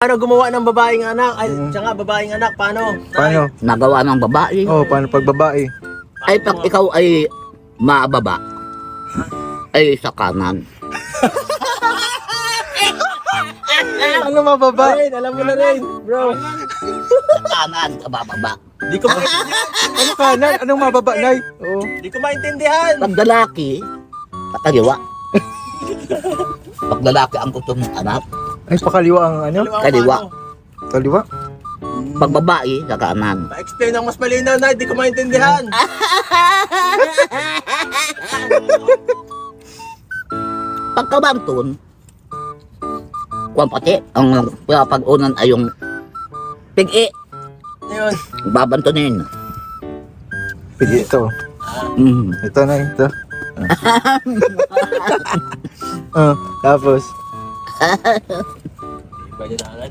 Paano gumawa ng babaeng anak? Ay, siya nga, babaeng anak. Paano? Paano? Nagawa ng babae. Oh, paano pag babae? Ay pag ikaw ay maababa, ay sa kanan. Ano mababa? Rin, alam mo na rin, bro. Sa kanan, sa bababa. Di ko maintindihan. Ano kanan? Anong mababa, Nay? Oo. Di ko maintindihan. Pag lalaki, sa kaliwa. Pag lalaki ang gusto mong anak, Ay, pakaliwa ang ano? Kaliwa. Kaliwa? pag babae, sa kanan. Pa-explain ng mas malinaw na, di ko maintindihan. Pagkabanton, kung pati, ang pag-unan ay yung pig-i, Ayun. babantonin. Sige, ito. Mm. Ito na, ito. Tapos, Iba yun na